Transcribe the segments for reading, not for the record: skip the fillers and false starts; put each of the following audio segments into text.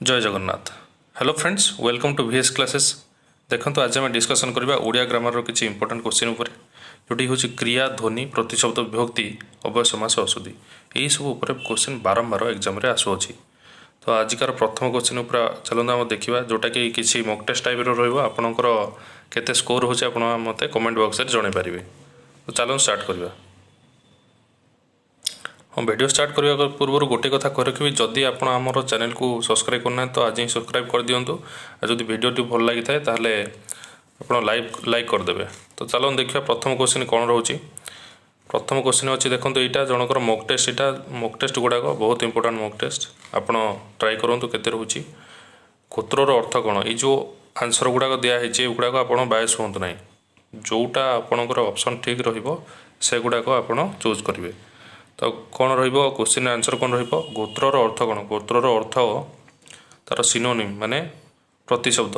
जय Jagannath. Hello friends, welcome to VS classes. देखो आज आम डिस्कसन करवा ओडिया ग्रामर किसी इंपोर्टेंट क्वेश्चन उपर जोटी हूँ क्रिया ध्वनि प्रतिशब्द विभक्ति अव्यय समास अशुद्धि यही सब उपर क्वेश्चन बारंबार एग्जाम रे आसुअछि। तो आजिकार प्रथम क्वेश्चन उपर चलते आम देखा जोटा कि किसी मॉक टेस्ट टाइप रहा केते स्कोर होचे आपण मते कमेंट बॉक्स रे जणाई पारिबे। तो चलो स्टार्ट करवा। हाँ, वीडियो स्टार्ट करने पूर्व गोटे कथा कह रखी जदि आप आमर चैनल को सब्सक्राइब करना तो आज ही सब्सक्राइब कर दिंतु। जदि वीडियो भल लगी थाए ताहले आप लाइक करदे। तो चलो देखिए प्रथम क्वेश्चन कौन रोचे। प्रथम क्वेश्चन अच्छी देखो यहाँ जनकर मॉक टेस्ट, यहाँ मॉक टेस्ट गुड़ाक बहुत इंपोर्टेंट मॉक टेस्ट। आप ट्राई करूँ केते रोचे गोत्रर अर्थ कौन। ये जो आंसर गुड़ाक दिखाई गुड़ाक आप बायस हूँ ना, जोटा आपणकर ऑप्शन ठीक से गुड़ाक आप चूज करेंगे। तो कौन क्वेश्चन आंसर कौन गोत्रर अर्थ कौन। गोत्रर अर्थ तार सिनोनिम माने प्रतिशब्द।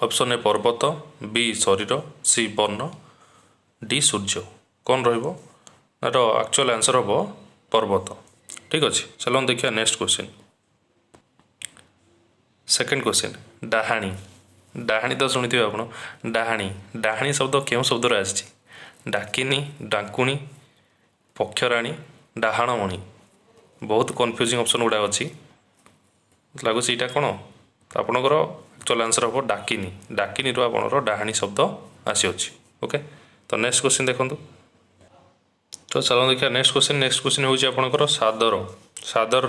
ऑप्शन ए पर्वत, बी शरीर, सी वर्ण, डी सूर्य। कौन रार एक्चुअल आंसर हम पर्वत। ठीक अच्छे, चलो देखिए नेक्स्ट क्वेश्चन। सेकेंड क्वेश्चन डाहाणी। डाहाणी तो शुणी आप डाहाणी। डाहाणी शब्द क्यों शब्द आसी? डाकिनी, डाकुणी, पक्षराणी, डाहाणमणि। बहुत कन्फ्यूजिंग ऑप्शन गुड़ा अच्छी लगुच। यहाँ कौन आपणकर एक्चुअल आंसर हम डाकिनी। डाकिनी आपणर डाहाणी शब्द आसी। ओके, तो नेक्स्ट क्वेश्चन देखो। तो चलो देखिए नेक्स्ट क्वेश्चन। नेक्स्ट क्वेश्चन हूँ आपणकर सादर। सादर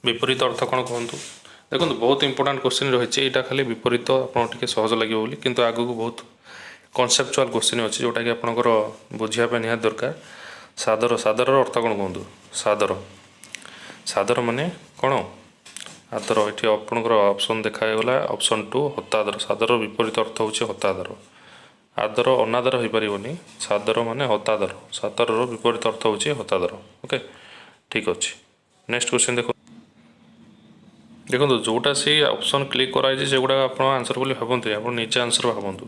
विपरीत अर्थ कौन कहतु। देखो बहुत इंपोर्टेंट क्वेश्चन रही है। खाली विपरीत आपको सहज लगे बोली, किंतु आगू बहुत कनसेप्चुआल क्वेश्चन अच्छी जोटा कि आपणकर बुझापी निहाती दरकार। सादर, सादर अर्थ कौन कहतु। सादर, सादर माने कौन आदर। ये आपणकर ऑप्शन देखागला ऑप्शन 2 हतादर। सादर विपरीत अर्थ हूँ हतादर। आदर अनादर हो पारनी, सादर माने हतादर। सादर विपरीत अर्थ हूँ हतादर। ओके, ठीक अच्छे। नेक्स्ट क्वेश्चन देखो। देखो जोटा से ऑप्शन क्लिक कराई से गुड़ा आप आंसर बोली भावते आप निजे आंसर भावतु।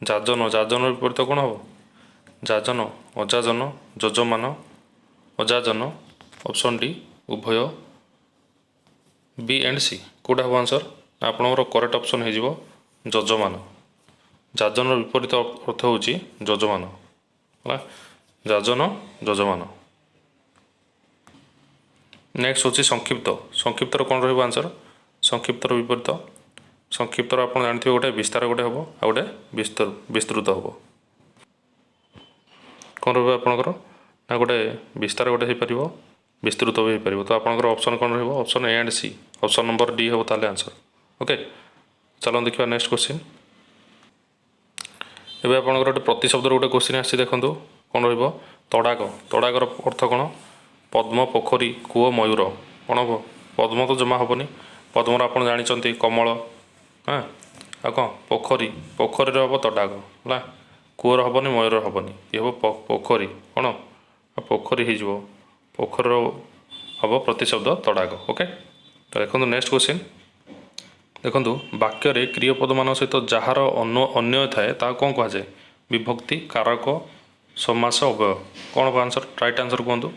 जाजन, जाजन विपरीत कौन हम? जाजन, अजाजन, यजमान, अजाजन। ऑप्शन डी उभय, बी एंड सी। कौटा हम आंसर? आपणकर करेक्ट ऑप्शन हो यजमान। जाजन विपरीत अर्थ हूँ यजमान। जाजन, यजमान। नेक्स्ट हूँ संक्षिप्त। संक्षिप्त कौन रंसर? संक्षिप्त विपरीत। संक्षिप्त आप जानते गोटे विस्तार गोटे हम आ गए विस्तृत हम। कौन रहा ना गोटे विस्तार गोटे हो पार, विस्तृत भी हो पार। तो आपंकर ऑप्शन कौन रहा? Option A and C. Option number D हम ताले आंसर। ओके, चलो देखिए नेक्स्ट क्वेश्चन। एवं आपंकर गोटे प्रतिशब्द गोटे क्वेश्चन आसी देखो कौन रहा? तड़ाग। तड़ागर अर्थ कौन? पद्म, पोखरी, कूଅ, मयूर। कौन हम? पद्म तो जमा हेनी। पद्मर आप जानते कमल। हाँ, आ कौन पोखरी, पोखरी हम तड़ाग है। कूअर हेनी, मयूर हेनी, ये हम पोखरी। कौन पोखरी हो पोखर हम प्रतिशब्द तड़ाग। ओके, तो देखो नेक्स्ट क्वेश्चन। देखो वाक्य क्रियापद मान सहित जार अन्य थाए ता कौन कहुए? विभक्ति, कारक, समास, अव्यय। कौन हम आंसर? राइट आंसर कहतु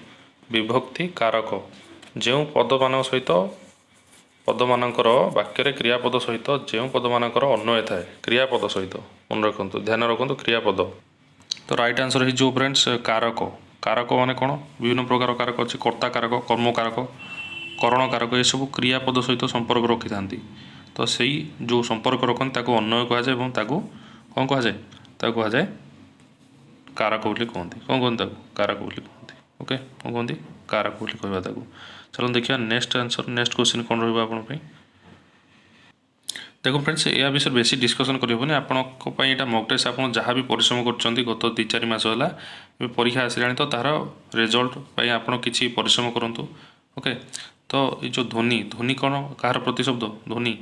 विभक्ति कारक। जो पद मान सहित पद मानकर वाक्य क्रियापद सहित जो पद मानकर अन्वय थाए क्रियापद सहित मन रखु, ध्यान रखु क्रियापद। तो राइट आंसर हो फ्रेंड्स कारक। कारक माने कौन? विभिन्न प्रकार कारक अच्छी। कर्ता कारक, कर्म कारक, करण कारक, ये सब क्रियापद सहित संपर्क रखी था। तो से जो संपर्क रखते अन्वय कहुए और कौन कहुए? कहुए कारक बोली कहते। कौन कहते? कारक बोली कहते। ओके, कौन कहते? कारक बोली कहवा। चलो देखिए नेक्स्ट आंसर। नेक्स्ट क्वेश्चन कौन रहा आप? देखो फ्रेंड्स, या विषय बेसी डिस्कसन करनी आपंपाई यहाँ मॉक टेस्ट आप जहाँ भी परिश्रम कर गत 2-4 मास है परीक्षा आसला तो तार रिजल्ट आप किसी परिश्रम करूँ। ओके, तो ये जो ध्वनि, ध्वनि कौन कहार प्रतिशब्द? ध्वनि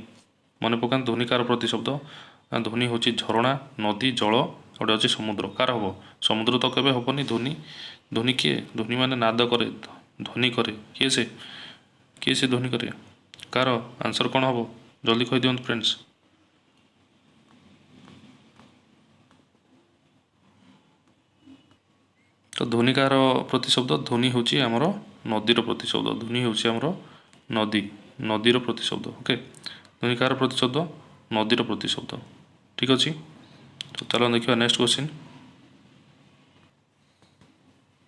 मन पका ध्वनि कार प्रतिशब्द? ध्वनि हूँ झरणा, नदी, जल, गोटे अच्छे समुद्र। कार हम? समुद्र तो केवे हेनी ध्वनि। ध्वनि किए? ध्वनि माने नाद करे, ध्वनि करे। किए से ध्वनि करे? कार आंसर कौन हम? जल्दी कह दियंतु फ्रेंड्स। तो ध्वनि कार प्रतिशब्द? ध्वनि हूँ आमर नदीर प्रतिशब्द। ध्वनि हूँ आमर नदी। ନଦୀର ପ୍ରତିଶବ୍ଦ। ଓକେ, ଧ୍ୱନି କାହାର ପ୍ରତିଶବ୍ଦ? ନଦୀର ପ୍ରତିଶବ୍ଦ। ଠିକ୍ ଅଛି, ତ ଚାଲ ଦେଖିବା ନେକ୍ସଟ କ୍ୱେଶ୍ଚିନ୍।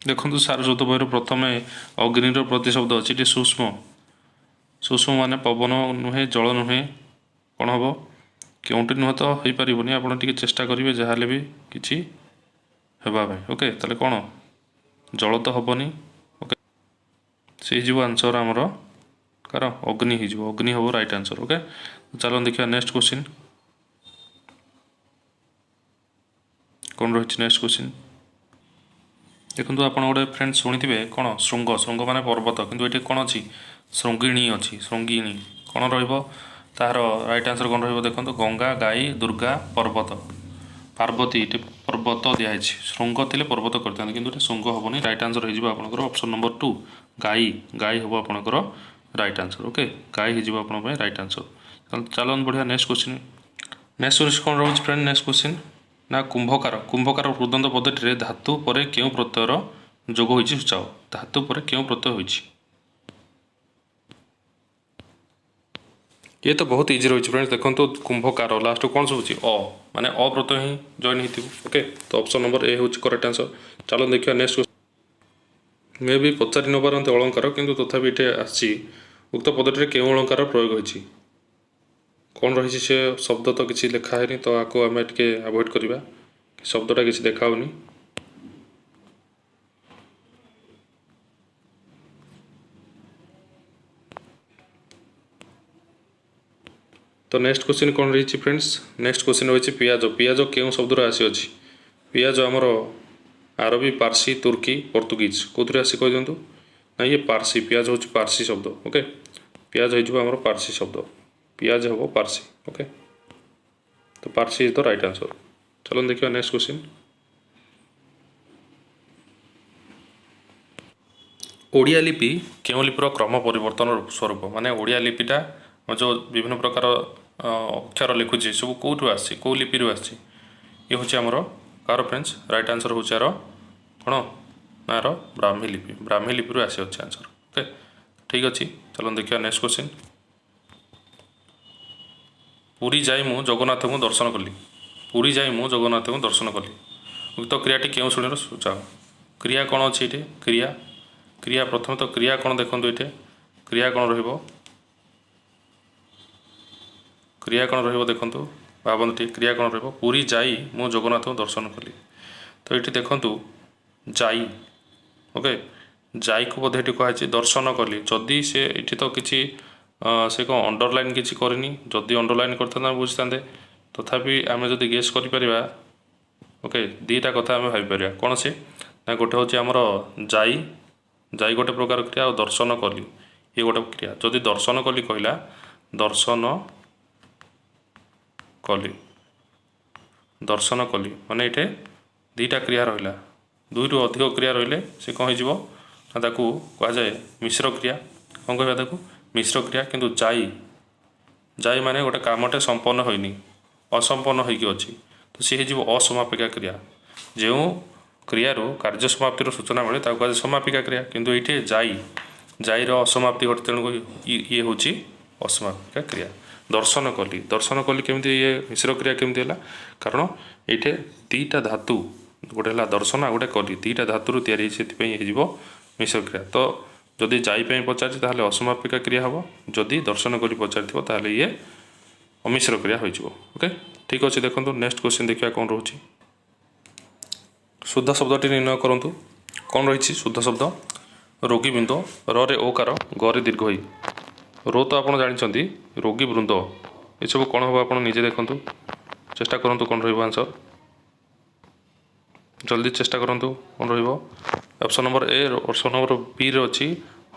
ଦେଖନ୍ତୁ ସାରସ୍ୱତ ବହିର ପ୍ରଥମେ ଅଗ୍ନିର ପ୍ରତିଶବ୍ଦ ଅଛି। ଏଠି ସୂକ୍ଷ୍ମ, ସୂକ୍ଷ୍ମ ମାନେ ପବନ ନୁହେଁ, ଜଳ ନୁହେଁ, କ'ଣ ହେବ? କେଉଁଠି ନୁହେଁ ତ ହେଇପାରିବନି, ଆପଣ ଟିକେ ଚେଷ୍ଟା କରିବେ ଯାହାହେଲେ ବି କିଛି ହେବା ପାଇଁ। ଓକେ, ତାହେଲେ କ'ଣ? ଜଳ ତ ହେବନି। ଓକେ, ସେ ହେଇଯିବ ଆନ୍ସର ଆମର କାର ଅଗ୍ନି ହେଇଯିବ। ଅଗ୍ନି ହେବ ରାଇଟ୍ ଆନ୍ସର। ଓକେ, ଚାଲ ଦେଖିବା ନେକ୍ସଟ କ୍ୱେଶ୍ଚିନ୍ କ'ଣ ରହିଛି। ନେକ୍ସଟ କ୍ୱେଶ୍ଚିନ୍ ଦେଖନ୍ତୁ, ଆପଣ ଗୋଟେ ଫ୍ରେଣ୍ଡ ଶୁଣିଥିବେ କ'ଣ ଶୃଙ୍ଗ। ଶୃଙ୍ଗ ମାନେ ପର୍ବତ, କିନ୍ତୁ ଏଠି କ'ଣ ଅଛି? ଶୃଙ୍ଗିଣୀ ଅଛି। ଶୃଙ୍ଗିଣୀ କ'ଣ ରହିବ? ତାହାର ରାଇଟ୍ ଆନ୍ସର କ'ଣ ରହିବ? ଦେଖନ୍ତୁ, ଗଙ୍ଗା, ଗାଈ, ଦୁର୍ଗା, ପର୍ବତ, ପାର୍ବତୀ। ଏଠି ପର୍ବତ ଦିଆହେଇଛି। ଶୃଙ୍ଗ ଥିଲେ ପର୍ବତ କରିଥାନ୍ତି, କିନ୍ତୁ ଏଠି ଶୃଙ୍ଗ ହେବନି। ରାଇଟ୍ ଆନ୍ସର ହେଇଯିବ ଆପଣଙ୍କର ଅପସନ୍ ନମ୍ବର 2 ଗାଈ। ଗାଈ ହେବ ଆପଣଙ୍କର ରାଇଟ୍ ଆନ୍ସର। ଓକେ, ଗାଈ ହେଇଯିବ ଆପଣଙ୍କ ପାଇଁ ରାଇଟ୍ ଆନ୍ସର। ଚାଲନ୍ତୁ ବଢ଼ିଆ ନେକ୍ସଟ କ୍ୱେଶ୍ଚିନ୍। ନେକ୍ସଟ କ୍ୱେଶ୍ଚିନ୍ କ'ଣ ରହୁଛି ଫ୍ରେଣ୍ଡ? ନେକ୍ସଟ କ୍ୱେଶ୍ଚିନ୍ ନା କୁମ୍ଭକାର। କୁମ୍ଭକାର କୃଦନ୍ତ ପଦଟିରେ ଧାତୁ ପରେ କେଉଁ ପ୍ରତ୍ୟୟର ଯୋଗ ହୋଇଛି ସୂଚାଅ। ଧାତୁ ପରେ କେଉଁ ପ୍ରତ୍ୟୟ ହୋଇଛି? ଇଏ ତ ବହୁତ ଇଜି ରହିଛି ଫ୍ରେଣ୍ଡ। ଦେଖନ୍ତୁ, କୁମ୍ଭକାର ଲାଷ୍ଟକୁ କ'ଣ ଶୁଭୁଛି? ଅ, ମାନେ ଅ ପ୍ରତ୍ୟୟ ହିଁ ଜଏନ୍ ହେଇଥିବ। ଓକେ, ତ ଅପସନ୍ ନମ୍ବର ଏ ହେଉଛି କରେକ୍ଟ ଆନ୍ସର। ଚାଲ ଦେଖିବା ନେକ୍ସଟ। ମେ ବି ପଚାରି ନ ପାରନ୍ତି ଅଳଙ୍କାର, କିନ୍ତୁ ତଥାପି ଏଠି ଆସିଛି ଉକ୍ତ ପଦଟିରେ କେଉଁ ଅଳଙ୍କାର ପ୍ରୟୋଗ ହୋଇଛି। କ'ଣ ରହିଛି ସେ ଶବ୍ଦ ତ କିଛି ଲେଖା ହେଇନି, ତ ଆକୁ ଆମେ ଟିକେ ଆଭଏଡ଼ କରିବା। ଶବ୍ଦଟା କିଛି ଦେଖାହେଉନି। ତ ନେକ୍ସଟ କ୍ୱେଶ୍ଚିନ୍ କ'ଣ ରହିଛି ଫ୍ରେଣ୍ଡସ୍? ନେକ୍ସଟ କ୍ୱେଶ୍ଚିନ୍ ରହିଛି ପିଆଜ। ପିଆଜ କେଉଁ ଶବ୍ଦରୁ ଆସିଅଛି? ପିଆଜ ଆମର ଆରବୀ, ପାର୍ସି, ତୁର୍କୀ, ପର୍ତ୍ତୁଗୀଜ, କେଉଁଥିରେ ଆସି କହିଦିଅନ୍ତୁ? ନା ଇଏ ପାର୍ସି। ପିଆଜ ହେଉଛି ପାର୍ସି ଶବ୍ଦ। ଓକେ, ପିଆଜ ହେଇଯିବ ଆମର ପାର୍ସି ଶବ୍ଦ। ପିଆଜ ହେବ ପାର୍ସି। ଓକେ, ତ ପାର୍ସି ଇଜ୍ ଦ ରାଇଟ୍ ଆନ୍ସର। ଚାଲନ୍ତୁ ଦେଖିବା ନେକ୍ସଟ କ୍ୱେଶ୍ଚିନ୍। ଓଡ଼ିଆ ଲିପି କେଉଁ ଲିପିର କ୍ରମ ପରିବର୍ତ୍ତନ ସ୍ୱରୂପ? ମାନେ ଓଡ଼ିଆ ଲିପିଟା ଯେଉଁ ବିଭିନ୍ନ ପ୍ରକାର ଅକ୍ଷର ଲେଖୁଛି ସବୁ କେଉଁଠୁ ଆସିଛି? କେଉଁ ଲିପିରୁ ଆସିଛି? ଇଏ ହେଉଛି ଆମର କାହାର ଫ୍ରେଣ୍ଡସ୍? ରାଇଟ୍ ଆନ୍ସର ହେଉଛି ଆର କ'ଣ? ନା ଆର ବ୍ରାହ୍ମୀ ଲିପି। ବ୍ରାହ୍ମୀ ଲିପିରୁ ଆସିଅଛି ଆନ୍ସର। ଓକେ, ଠିକ୍ ଅଛି, ଚାଲନ୍ତୁ ଦେଖିବା ନେକ୍ସଟ କ୍ୱେଶ୍ଚିନ୍। ପୁରୀ ଯାଇ ମୁଁ ଜଗନ୍ନାଥଙ୍କୁ ଦର୍ଶନ କଲି। ପୁରୀ ଯାଇ ମୁଁ ଜଗନ୍ନାଥଙ୍କୁ ଦର୍ଶନ କଲି। ଉକ୍ତ କ୍ରିୟାଟି କେଉଁ ଶ୍ରେଣୀର ସୂଚାଅ? କ୍ରିୟା କ'ଣ ଅଛି ଏଠି? କ୍ରିୟା ପ୍ରଥମେ ତ କ୍ରିୟା କ'ଣ ଦେଖନ୍ତୁ ଏଠି? କ୍ରିୟା କ'ଣ ରହିବ? କ୍ରିୟା କ'ଣ ରହିବ ଦେଖନ୍ତୁ, ଭାବନ୍ତୁ ଟିକେ। କ୍ରିୟା କ'ଣ ରହିବ? ପୁରୀ ଯାଇ ମୁଁ ଜଗନ୍ନାଥଙ୍କୁ ଦର୍ଶନ କଲି। ତ ଏଠି ଦେଖନ୍ତୁ ଯାଇ। ଓକେ, ଯାଇକୁ ବୋଧେ ଏଠି କୁହାଯାଇଛି ଦର୍ଶନ କଲି। ଯଦି ସେ ଏଠି ତ କିଛି ସେ କ'ଣ ଅଣ୍ଡରଲାଇନ୍ କିଛି କରିନି। ଯଦି ଅଣ୍ଡରଲାଇନ୍ କରିଥାନ୍ତେ ଆମେ ବୁଝିଥାନ୍ତେ। ତଥାପି ଆମେ ଯଦି ଗେସ୍ କରିପାରିବା, ଓକେ, ଦୁଇଟା କଥା ଆମେ ଭାବିପାରିବା। କ'ଣ ସେ? ନା ଗୋଟେ ହେଉଛି ଆମର ଯାଇ, ଯାଇ ଗୋଟେ ପ୍ରକାର କ୍ରିୟା, ଆଉ ଦର୍ଶନ କଲି ଇଏ ଗୋଟେ କ୍ରିୟା। ଯଦି ଦର୍ଶନ କଲି କହିଲା, ଦର୍ଶନ କଲି, ଦର୍ଶନ କଲି ମାନେ ଏଠି ଦୁଇଟା କ୍ରିୟା ରହିଲା। ଦୁଇରୁ ଅଧିକ କ୍ରିୟା ରହିଲେ ସେ କ'ଣ ହେଇଯିବ? ନା ତାକୁ କୁହାଯାଏ ମିଶ୍ର କ୍ରିୟା। କ'ଣ କହିବା ତାକୁ? ମିଶ୍ର କ୍ରିୟା। କିନ୍ତୁ ଯାଇ, ଯାଇ ମାନେ ଗୋଟେ କାମଟେ ସମ୍ପନ୍ନ ହୋଇନି, ଅସମ୍ପନ୍ନ ହୋଇକି ଅଛି, ତ ସେ ହେଇଯିବ ଅସମାପିକା କ୍ରିୟା। ଯେଉଁ କ୍ରିୟାରୁ କାର୍ଯ୍ୟ ସମାପ୍ତିର ସୂଚନା ମିଳେ ତାକୁ କୁହାଯାଏ ସମାପିକା କ୍ରିୟା। କିନ୍ତୁ ଏଇଠି ଯାଇ, ଯାଇର ଅସମାପ୍ତି ଘଟେ, ତେଣୁ ଇଏ ହେଉଛି ଅସମାପିକା କ୍ରିୟା। ଦର୍ଶନ କଲି, ଦର୍ଶନ କଲି କେମିତି ଇଏ ମିଶ୍ର କ୍ରିୟା କେମିତି ହେଲା? କାରଣ ଏଇଠି ଦୁଇଟା ଧାତୁ, ଗୋଟେ ହେଲା ଦର୍ଶନ ଆଉ ଗୋଟେ କଲି, ଦୁଇଟା ଧାତୁରୁ ତିଆରି ହେଇଛି, ସେଥିପାଇଁ ହେଇଯିବ ମିଶ୍ର କ୍ରିୟା। ତ ଯଦି ଯାଇ ପାଇଁ ପଚାରିଛି ତାହେଲେ ଅସମାପିକା କ୍ରିୟା ହେବ। ଯଦି ଦର୍ଶନ କରି ପଚାରିଥିବ ତାହେଲେ ଇଏ ଅମିଶ୍ର କ୍ରିୟା ହୋଇଯିବ। ଓକେ, ଠିକ୍ ଅଛି। ଦେଖନ୍ତୁ ନେକ୍ସଟ କ୍ୱେଶ୍ଚିନ୍ ଦେଖିବା କ'ଣ ରହୁଛି। ଶୁଦ୍ଧ ଶବ୍ଦଟି ନିର୍ଣ୍ଣୟ କରନ୍ତୁ। କ'ଣ ରହିଛି ଶୁଦ୍ଧ ଶବ୍ଦ? ରୋଗୀ ବୃନ୍ଦ, ରରେ ଓକାର, ଗରେ ଦୀର୍ଘ ଇ। ରୋ ତ ଆପଣ ଜାଣିଛନ୍ତି, ରୋଗୀ ବୃନ୍ଦ, ଏସବୁ କ'ଣ ହେବ ଆପଣ ନିଜେ ଦେଖନ୍ତୁ, ଚେଷ୍ଟା କରନ୍ତୁ କ'ଣ ରହିବ ଆନ୍ସର। ଜଲ୍ଦି ଚେଷ୍ଟା କରନ୍ତୁ କ'ଣ ରହିବ। Option number A, option number ବିରେ ଅଛି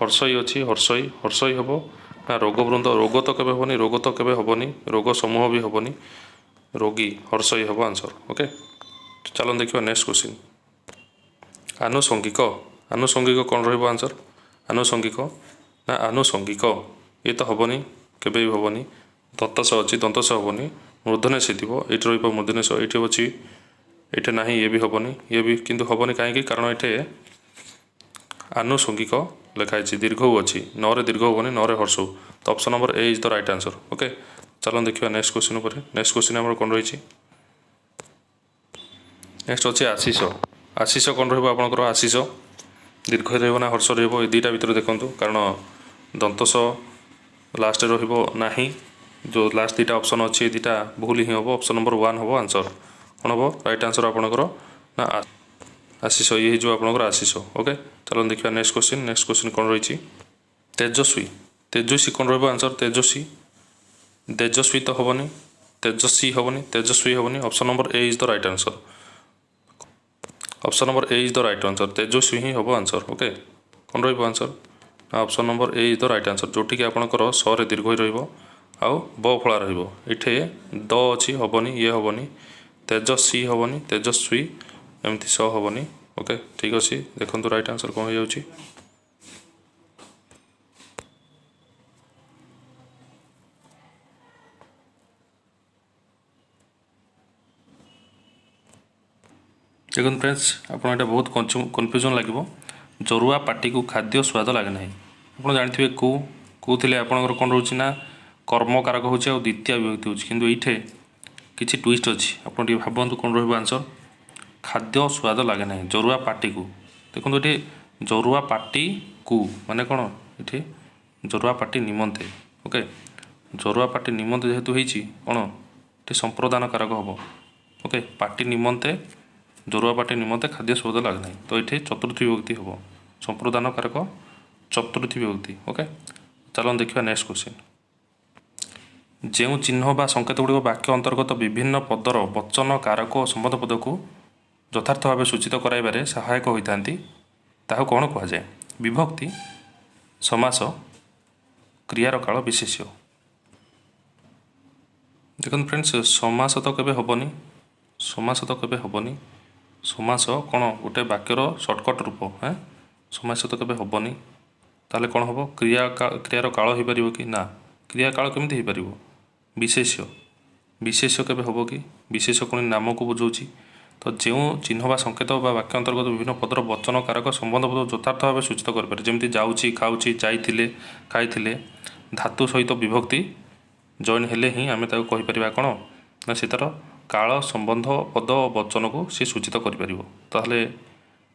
ହର୍ଷଇ ଅଛି। ହର୍ଷଇ, ହର୍ଷଇ ହେବ ନା ରୋଗ ବୃନ୍ଦ? ରୋଗ ତ କେବେ ହେବନି, ରୋଗ ତ କେବେ ହେବନି, ରୋଗ ସମୂହ ବି ହେବନି। ରୋଗୀ, ହର୍ଷଇ ହେବ ଆନ୍ସର। ଓକେ, ଚାଲନ୍ତୁ ଦେଖିବା ନେକ୍ସଟ କ୍ୱେଶ୍ଚିନ୍। ଆନୁଷଙ୍ଗିକ, ଆନୁଷଙ୍ଗିକ କ'ଣ ରହିବ ଆନ୍ସର? ଆନୁଷଙ୍ଗିକ ନା ଆନୁଷଙ୍ଗିକ, ଇଏ ତ ହେବନି, କେବେ ବି ହେବନି। ଦନ୍ତସ ଅଛି, ଦନ୍ତସ ହେବନି। ମୂର୍ଦ୍ଧନେଶ ହେଇଥିବ, ଏଇଠି ରହିବ ମୂର୍ଦ୍ଧନେଶ, ଏଇଠି ଅଛି, ଏଇଠି ନାହିଁ, ଇଏ ବି ହେବନି, ଇଏ ବି କିନ୍ତୁ ହେବନି। କାହିଁକି? କାରଣ ଏଠି आनुषंगिक लिखाई दीर्घ अच्छी न रे दीर्घ होनी न रे हर्षु तो option number A is the right answer okay चलो देखिए नेक्स्ट क्वेश्चन उपर नेक्स्ट क्वेश्चन आम कौन रही नेक्स्ट अच्छे आशीष आशीष कौन रहा आशीष दीर्घ रहा हर्ष रही दुईटा भितर देखूँ कारण दंतस लास्ट रहा जो लास्ट दुईटा ऑप्शन अच्छी दुईटा भूल ही हम ऑप्शन नंबर 1 हम आंसर कौन हम राइट आंसर आपंकर ना आशीष ये जो आपंकर आशीष ओके चलो देखिए नेक्स्ट क्वेश्चन कौन रही तेजस्वी तेजस्वी कौन रहा आंसर तेजस्वी तेजस्वी तो हेनी तेजस्वी हेनी option number A is the right answer option number A is the right answer Tejaswi ही हम आंसर ओके कौन रहा answer option number A is the right answer जोटि कि आपंकर स दीर्घ आउ ब फला रही द अच्छी हेनी ये हेनी तेजस्वी हेनी तेजस्वी एमती स हेनी ओके ठीक अच्छे देखो राइट आंसर कौन हो जाऊँगी देखो फ्रेंड्स आपड़ ये बहुत कन्फ्यूजन लगे जरुआ पार्टी को खाद्य स्वाद लगे ना आप जानते हैं कौन आपंकर कौन रोचे ना कर्मकारक हो द्वितीय विभक्ति हो कि किसी ट्विस्ट अच्छी आप भावतु कौन रहा आंसर खाद्य स्वाद लगे ना जरुआ पार्टी को देखो ये जरुआ पार्टी को माने कौन ये जरुआ पार्टी निमंते ओके जरुआ पार्टी निमंते जेहेतु होती कौन ये संप्रदान कारक हम ओके पार्टी निमंते जरुआ पार्टी निमंते खाद्य स्वाद लगे ना तो ये चतुर्थी विभक्ति हम संप्रदान कारक चतुर्थी विभक्ति ओके चलो देखिए नेक्स्ट क्वेश्चन जो चिन्ह बा संकेत गुड़िक वाक्य अंतर्गत विभिन्न पदर वचन कारक और संबंध पद को यथार्थ भाव सूचित कराइबारे सहायक होता ताहा कौन कहुए विभक्ति समास क्रियार काल विशेष्य देखो फ्रेंड्स समास तो केबे हेनी समास तो केबे हेनी समास कौन गोटे वाक्यर सर्टकट रूप हाँ समास तो केबे हेनी ताले कौन हम क्रियार काल हो पार कि ना क्रिया काल केमती हो पार विशेष्य विशेष्य केबे हम कि विशेष्य कौन नाम को बुझाऊँ तो जो चिन्ह बा संकेत बा वाक्य अंतर्गत विभिन्न पदर वचन कारक संबंध पद यथार्थ भाव सूचित करें जमी जाऊँगी खाऊँगी जाइए खाई धातु सहित विभक्ति जॉइन हेले ही आम कहीपर कौन ना से तार काल संबंध पद वचन को सी सूचित कर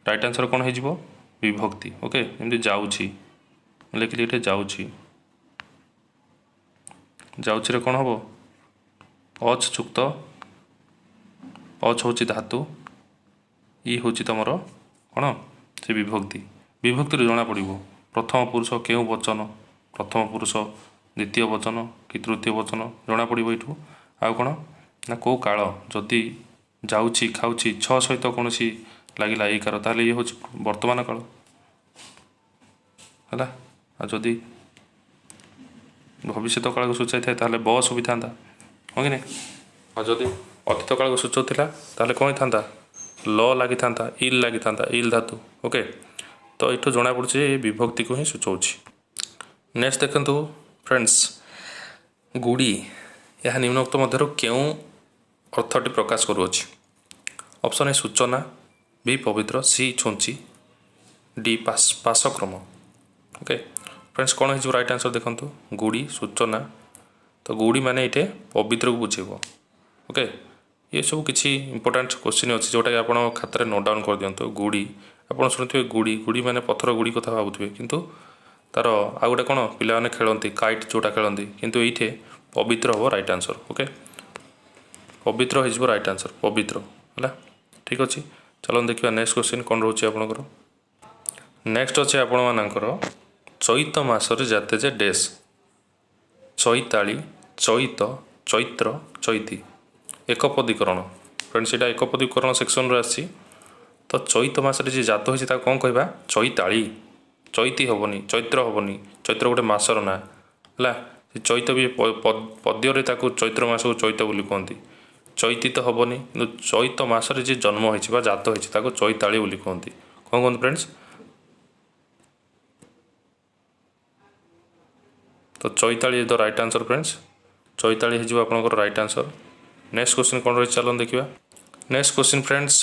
राइट आंसर कौन हो विभक्ति ओके जमी जाऊँगी लिखिली ये जाऊँगी जाऊँगी कौन हम अच चुक्त अच हूँ धातु ई हूँ तुम कौन से विभक्ति विभक्ति जना पड़ प्रथम पुरुष क्यों वचन प्रथम पुरुष द्वितीय वचन कि तृतीय वचन जना पड़ यू आउ कौन ना कौ काल जदि जाऊँगी खाऊँगी छ सहित कौन सी लगिला ये कार ताल ये हूँ वर्तमान काल है जदि भविष्य काल को सूचाई था ब सुबी था हाँ कि नहीं जदि अतीत काल को सूचाऊला ताले कौन था ल लगी था इल लगी था इल धातु ओके तो ये जना पड़े विभक्ति को ही सूचाऊँ नेक्स्ट देखु फ्रेंड्स गुड़ी यह निम्नोक्त मध्य क्यों अर्थटी प्रकाश करुच्ची ऑप्शन ए सूचना बी पवित्र सी छुंची डी पाशक्रम ओके फ्रेंड्स कौन हो राइट आंसर देखो गुड़ी सूचना तो गुड़ी माने ये पवित्र को बुझेब ओके ये सब किसी इंपोर्टेंट क्वेश्चन अच्छी जोटा कि आप खातार नोट डाउन कर दिंतु गुड़ी आप शुणुवे गुड़ी गुड़ी माने पथर गुड़ी कथा भावुए किंतु तार आउ गोटे कौन पिला खेलती काइट जोटा खेलती किंतु ये पवित्र हम राइट आंसर ओके पवित्र हो राइट आंसर पवित्र है ठीक अच्छे चलो देखिए नेक्स्ट क्वेश्चन कौन रोचे आपंकर नेक्स्ट अच्छे आपणकर चैत मासरे जाते जे डेस चैताली चैत चैत्र चैती एकपदीकरण फ्रेंड्स यहाँ एकपदीकरण सेक्शन रे आसी तो चैत मसरे जी जात होती कौन कहवा चैताली चैती हेनी चैत्र हेनी चैत्र गोटे मसर ना है चैत भी पद्य चैत्र मास को चैत बोली कहती चैती तो हेनी कि चैत मसरे जी जन्म होती जात होती चैताली बोली कहती कौन कहते फ्रेंड्स तो Chaitali is the right answer friends Chaitali हो आपंकर राइट आंसर नेक्स्ट क्वेश्चन कौन रही चलो देखा नेक्स्ट क्वेश्चन फ्रेंड्स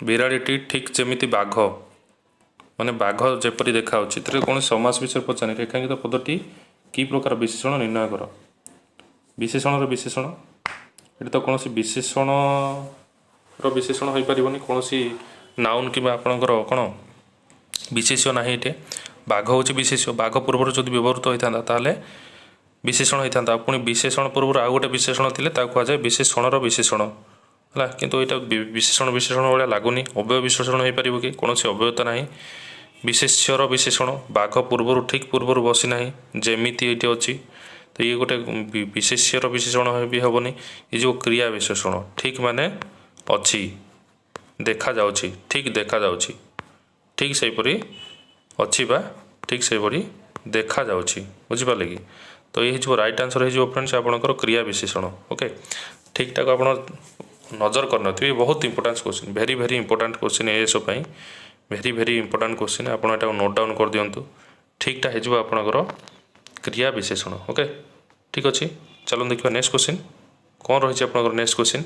बिराड़ी ठीक जमी बाघ माने बाघ जेपरी देखा कौन समास विषय पचारे रेखांकित पदटी कि प्रकार विशेषण निर्णय कर। विशेषण विशेषण ये तो कौन विशेषण विशेषण हो पारनि कौन नाउन कि आपणकर कौन विशेष्य ना ये बाघ हूँ विशेष्य बाघ पूर्व जो व्यवहृत होता ताले विशेषण होता पुणी विशेषण पूर्व आउ गोटे विशेषण थे कहुए विशेषण विशेषण है किंतु यहाँ विशेषण विशेषण भाया लगुनि अव्यय विशेषण हो पार कि कौन अव्ययता ना विशेष्यर विशेषण बाघ पूर्वर ठीक पूर्वर बसी ना जमीती ये अच्छी तो ये गोटे विशेष्यर विशेषण भी हेनी ये जो क्रिया विशेषण ठीक माने अच्छी देखा जाउछि ठीक देखा जाउछि ठीक से परी अच्छी बा ठीक से परी देखा जाउछि बुझिपारे कि तो ये जो राइट आंसर हो फ्रेंड्स आपणकर क्रिया विशेषण ओके ठीक ठाक आप नजर कर बहुत important question very very important question ASO very very important question आप नोट डाउन कर दिंतु ठीकटा हो आपणकर क्रिया विशेषण ओके ठीक अच्छे चलो देखिए नेक्स्ट क्वेश्चन कौन रही आपणकर नेक्स्ट क्वेश्चन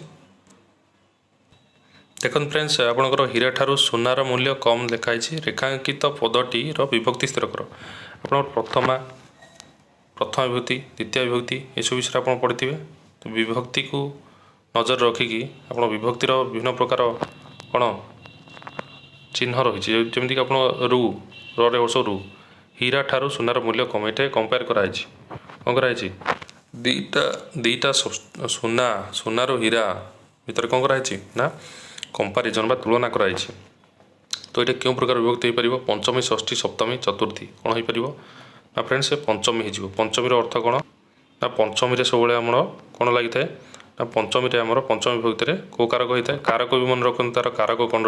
देखो फ्रेंड्स आपणकर हीरा ठारू सुनार मूल्य कम लिखाई रेखांकित पदटी विभक्ति स्थिर कर आप प्रथम विभक्ति द्वितीय विभक्ति ये सब विषय आप पढ़ी थे तो विभक्ति को नजर रखिकी आप विभक्तिर विभिन्न प्रकार कौन चिन्ह रही जमीक आप रु रे वर्ष रु हीरा ठारू सुनार मूल्य कम ये कंपेयर कराई कौन कराई दीटा सुना सुनार हीरा भितर कौन कराई ना कंपारिजन बा तुलना कराई तो ये क्यों प्रकार विभक्ति हो पार पंचमी षष्ठी सप्तमी चतुर्थी कौन हो पार ना फ्रेंड्स पंचमी हो पंचमी अर्थ कौन ना पंचमी सब आम कौन लगी था ना पंचमी आमर पंचमी विभक्ति कौ कारक होता है कारक भी मन रखु तार कारक कौन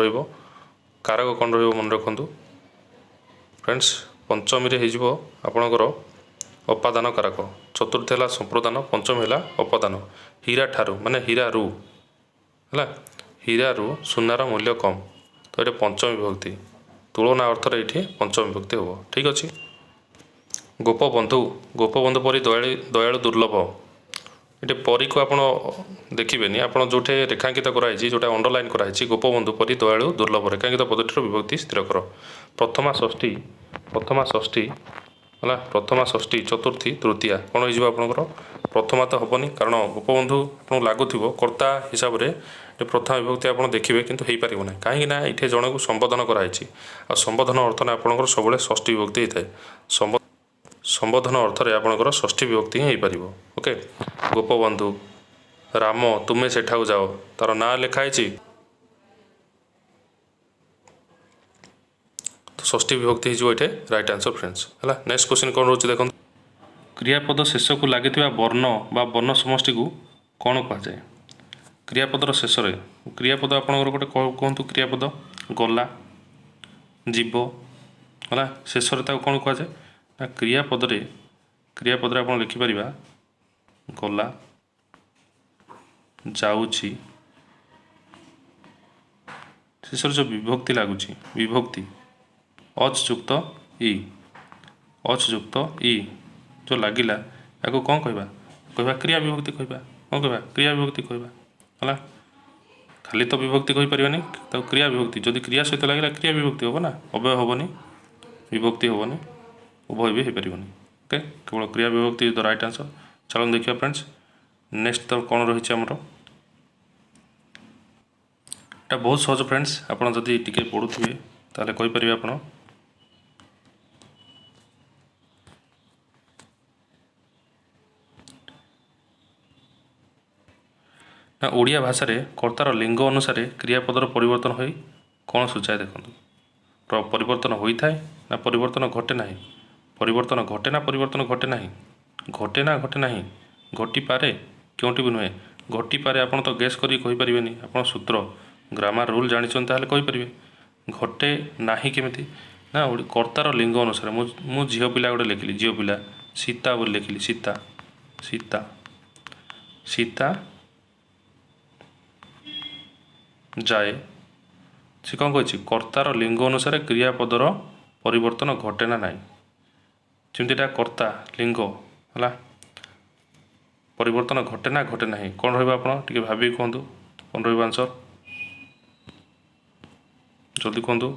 कारक कौन मन रखु फ्रेंड्स पंचमी होपणकर अपादान कारक चतुर्थी है संप्रदान पंचमी है अपादान हीरा ठारू माने हीरा रु है हीरा रु सुनार मूल्य कम तो ये पंचमी विभक्ति तुलना अर्थ ये पंचमी विभक्ति हे ठीक अच्छे गोपबंधु परी दयालु दुर्लभ ये परी को आप देखिए आप जो रेखांकित कराई जोटा अंडरलाइन कराई गोपबंधु परी दयालु दुर्लभ रेखांकित पदटीर विभक्ति स्थिर कर प्रथमा षष्ठी है प्रथमा षष्ठी चतुर्थी तृतीया कौन हो आपंकर प्रथमा तो हेनी कारण गोपबंधु आपको लगुव कर्ता हिसाब से प्रथम विभक्ति आप देखिए किंतु हो पार ना कहीं ये जन को संबोधन कराई संबोधन अर्थ ना आपंकर सब षष्ठी विभक्ति होता है संबोधन अर्थ में आपंकर षष्ठी विभक्ति ही हो पार ओके गोपबंधु राम तुम्हें सेठा जाओ तार ना लिखाई तो षष्ठी विभक्ति हो राइट आंसर फ्रेंड्स है नेक्स्ट क्वेश्चन कौन रोचे देखो क्रियापद शेष को लगी वर्ण बा वर्ण समष्टि को कौन कहुए क्रियापदर शेष क्रियापद आपंकर गोटे कहतु क्रियापद गला जीव है शेष कौन कहुए ना क्रियापद आप लिखिपर गला जाऊँगी शेष जो विभक्ति लगुच विभक्ति अच युक्त ई जो लगिला या कौन कहवा क्रिया विभक्ति कहवा कौन कहवा क्रिया विभक्ति कहवा है खाली तो विभक्ति कही पारे तो क्रिया विभक्ति जदि क्रिया सहित लगे क्रिया विभक्ति हम ना अव्यय हेनी विभक्ति हेनी उभय भी हो पार ओके केवल क्रिया विभक्ति द राइट आंसर चलो देखिए फ्रेंड्स नेक्स्ट तो कौन रही आमर एटा बहुत सहज फ्रेंड्स आप जदि टिके पढ़ुवे ताले कहीपर आप ना ओडिया भाषा रे कर्तार लिंग अनुसार क्रियापदर परिवर्तन हो कौन सूचाए देखो परिवर्तन होता है ना परिवर्तन घटे ना परिवर्तन घटे ना परिवर्तन घटे ना घटे ना घटी पारे क्योंटी भी नुहे घटी पारे आप तो गेस करें आप सूत्र ग्रामर रूल जानते कहीपर घटे ना केमी ना कर्तार लिंग अनुसार मु झील पिला गोटे लिखिली झील पिला सीता बोली लिखिली सीता सीता सीता जाए सी कौन कही कर्तार लिंग अनुसार क्रियापदर परिवर्तन घटे ना नाई जमीटा कर्ता लिंग है परिवर्तन घटे ना कौन रही भाभी कहतु कौन रहा आंसर जल्दी कहतु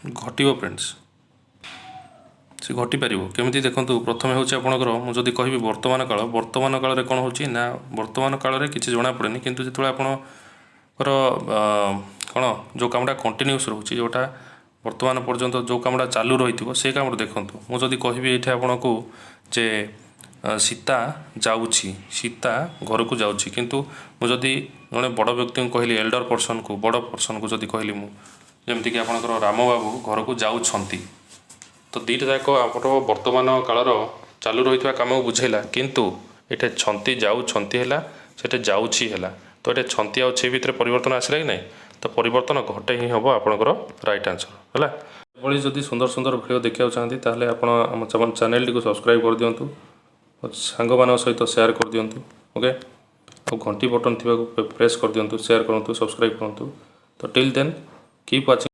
घटिव फ्रेंड्स से घटी पार केमी देखो प्रथम हूँ आपंकर मुझे कहि वर्तमान काल कौन हो वर्तमान काल में किसी जना पड़े कि जो आपणकर कौन जो कमटा कंटिन्यूस रोचे जोटा वर्तमान पर्यंत जो कमटा चालू रही से कम देखूँ मुझे कहि ये आपन को जे सीता जाऊँगी सीता घर को जाऊँगी किंतु मुझे जड़े बड़ व्यक्ति को कहली एल्डर पर्सन को बड़ पर्सन को जदि कहली मुझे आपंकर राम बाबू घर को जाऊँगी तो दुईटा जाक आप वर्तमान कालर चालू रही कम को बुझेगा किंतु ये छंती जाऊ छंती है से जाऊँगी है तो ये छंती आ छे भितर परिवर्तन आसला कि नहीं तो परिवर्तन घटे ही हम आपंकर राइट आंसर है भाई जदि सुंदर सुंदर वीडियो देखा चाहती ताहले आपण आम चैनल टी सब्सक्राइब कर दिंतु सांग मान सहित शेयर कर दिंतु ओके और घंटी बटन थी प्रेस कर दिंतु शेयर करूँ सब्सक्राइब करूँ तो टिल देन कीप वाचिंग।